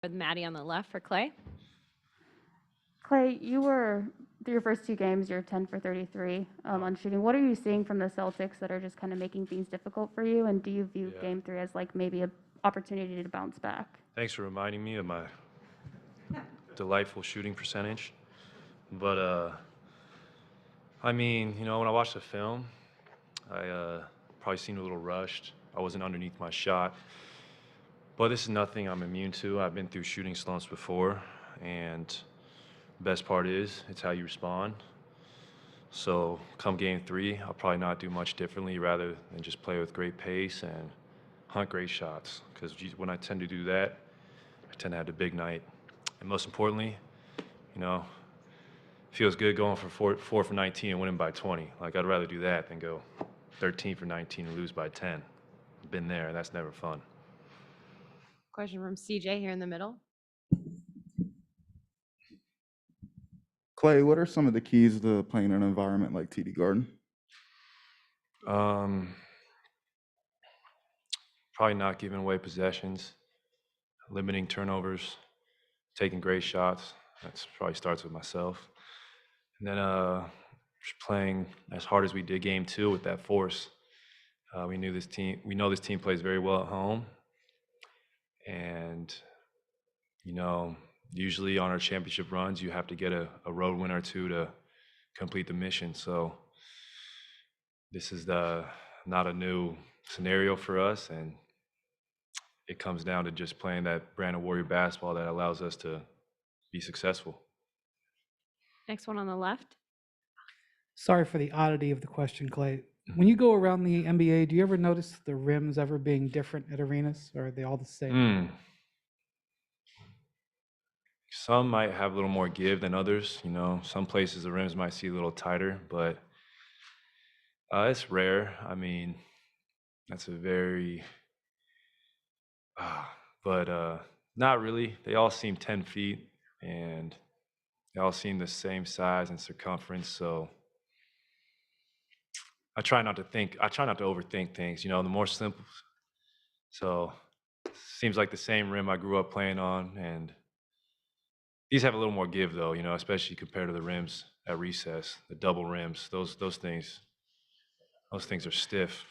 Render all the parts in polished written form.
With Maddie on the left for Klay. Klay, you were through your first two games, you're 10 for 33 on shooting. What are you seeing from the Celtics that are just kind of making things difficult for you? And do you view Yeah. game three as like maybe an opportunity to bounce back? Thanks for reminding me of my delightful shooting percentage. But I mean, when I watched the film, I probably seemed a little rushed. I wasn't underneath my shot. But this is nothing I'm immune to. I've been through shooting slumps before, and the best part is it's how you respond. So come game three, I'll probably not do much differently rather than just play with great pace and hunt great shots. Because when I tend to do that, I tend to have the big night. And most importantly, you know, feels good going for four for 19 and winning by 20. Like, I'd rather do that than go 13 for 19 and lose by 10. Been there, that's never fun. Question from CJ here in the middle. Klay, what are some of the keys to playing in an environment like TD Garden? Um, Probably not giving away possessions, limiting turnovers, taking great shots. That's probably starts with myself. And then just playing as hard as we did game two with that force. We know this team plays very well at home. And, usually on our championship runs, you have to get a road win or two to complete the mission. So this is not a new scenario for us. And it comes down to just playing that brand of Warrior basketball that allows us to be successful. Next one on the left. Sorry for the oddity of the question, Clay. When you go around the NBA, do you ever notice the rims ever being different at arenas, or are they all the same? Some might have a little more give than others. Some places the rims might see a little tighter, but it's rare. I mean, that's a very, but not really. They all seem 10 feet, and they all seem the same size and circumference. So I try not to overthink things. The more simple. So seems like the same rim I grew up playing on, and these have a little more give though, especially compared to the rims at recess, the double rims. Those things are stiff.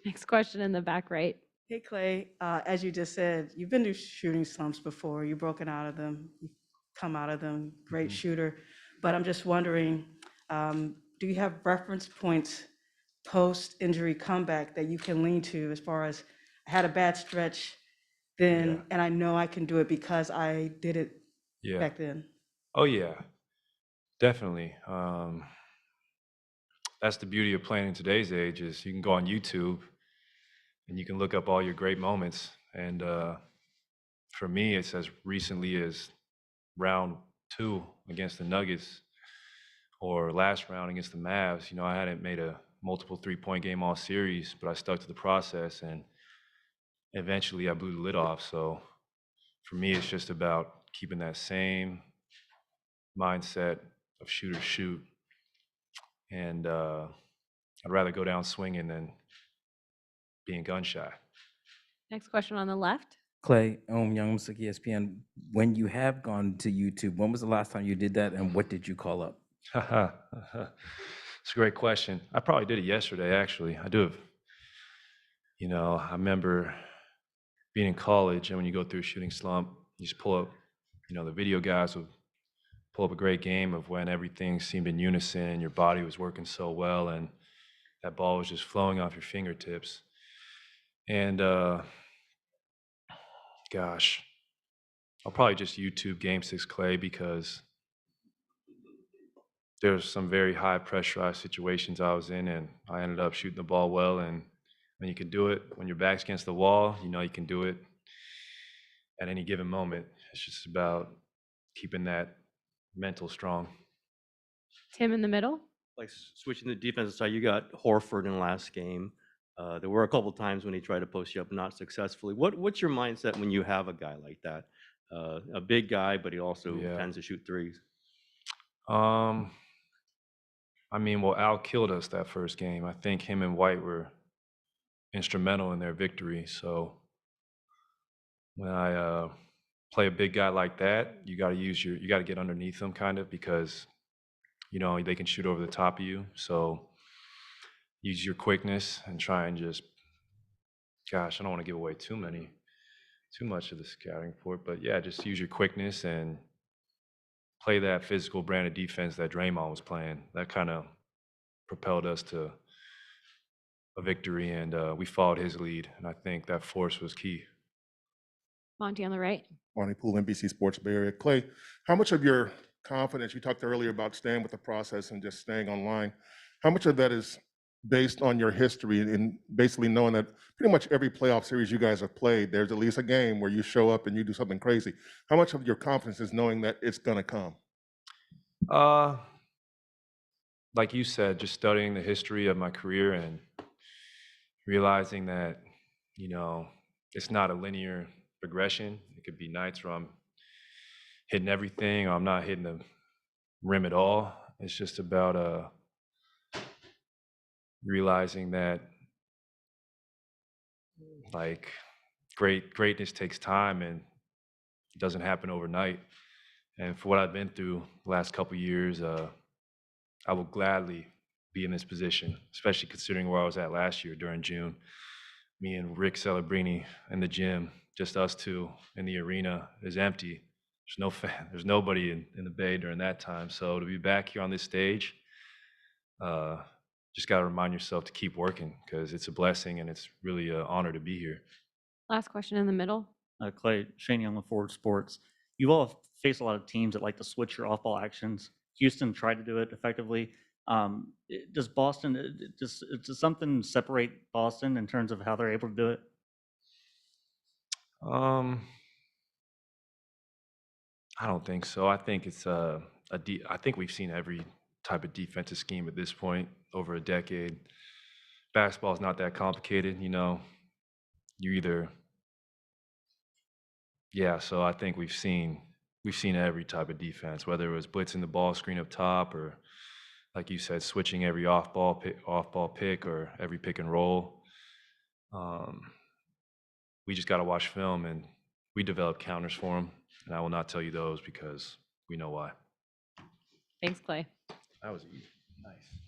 Next question in the back right. Hey, Klay, as you just said, you've been through shooting slumps before. You've broken out of them, you've come out of them, great shooter. But I'm just wondering, do you have reference points post-injury comeback that you can lean to as far as, I had a bad stretch then, Yeah. and I know I can do it because I did it Yeah. back then? Oh yeah, definitely. That's the beauty of playing in today's age is you can go on YouTube and you can look up all your great moments. And for me, it's as recently as round 2 against the Nuggets or last round against the Mavs. I hadn't made a multiple 3-point game all series, but I stuck to the process and eventually I blew the lid off. So for me, it's just about keeping that same mindset of shoot or shoot. And I'd rather go down swinging than being gun shy. Next question on the left. Clay, Young Musik, ESPN. When you have gone to YouTube, when was the last time you did that, and what did you call up? It's a great question. I probably did it yesterday, actually. I do have, I remember being in college, and when you go through a shooting slump, you just pull up, the video guys would pull up a great game of when everything seemed in unison, your body was working so well, and that ball was just flowing off your fingertips. And gosh, I'll probably just YouTube Game 6 Klay because there's some very high pressurized situations I was in, and I ended up shooting the ball well. And when you can do it, when your back's against the wall, you can do it at any given moment. It's just about keeping that mental strong. Tim in the middle. Like switching the defensive side, you got Horford in the last game. There were a couple of times when he tried to post you up, not successfully. What's your mindset when you have a guy like that? A big guy, but he also tends to shoot threes. I mean, well, Al killed us that first game. I think him and White were instrumental in their victory. So when I play a big guy like that, you got to get underneath them kind of because, you know, they can shoot over the top of you. So use your quickness and try and just, gosh, I don't want to give away too much of the scouting report, but yeah, just use your quickness and play that physical brand of defense that Draymond was playing. That kind of propelled us to a victory, and we followed his lead, and I think that force was key. Monty on the right. Monty Poole, NBC Sports Bay Area. Clay, how much of your confidence, you talked earlier about staying with the process and just staying online, how much of that is based on your history and basically knowing that pretty much every playoff series you guys have played, there's at least a game where you show up and you do something crazy. How much of your confidence is knowing that it's going to come? Like you said, just studying the history of my career and realizing that, you know, it's not a linear progression. It could be nights where I'm hitting everything or I'm not hitting the rim at all. It's just about realizing that like greatness takes time and it doesn't happen overnight. And for what I've been through the last couple of years, I will gladly be in this position, especially considering where I was at last year during June. Me and Rick Celebrini in the gym, just us two in the arena is empty. There's no fan, there's nobody in the Bay during that time. So to be back here on this stage, just got to remind yourself to keep working because it's a blessing and it's really an honor to be here. Last question in the middle. Clay, Shaney on the Forward Sports. You all have faced a lot of teams that like to switch your off-ball actions. Houston tried to do it effectively. Does Boston, does something separate Boston in terms of how they're able to do it? I don't think so. I think it's I think we've seen every type of defensive scheme at this point over a decade. Basketball is not that complicated, you know. You either, yeah. So I think we've seen every type of defense, whether it was blitzing the ball screen up top or, like you said, switching every off-ball pick or every pick and roll. We just got to watch film, and we develop counters for them. And I will not tell you those because we know why. Thanks, Clay. That was easy. Nice.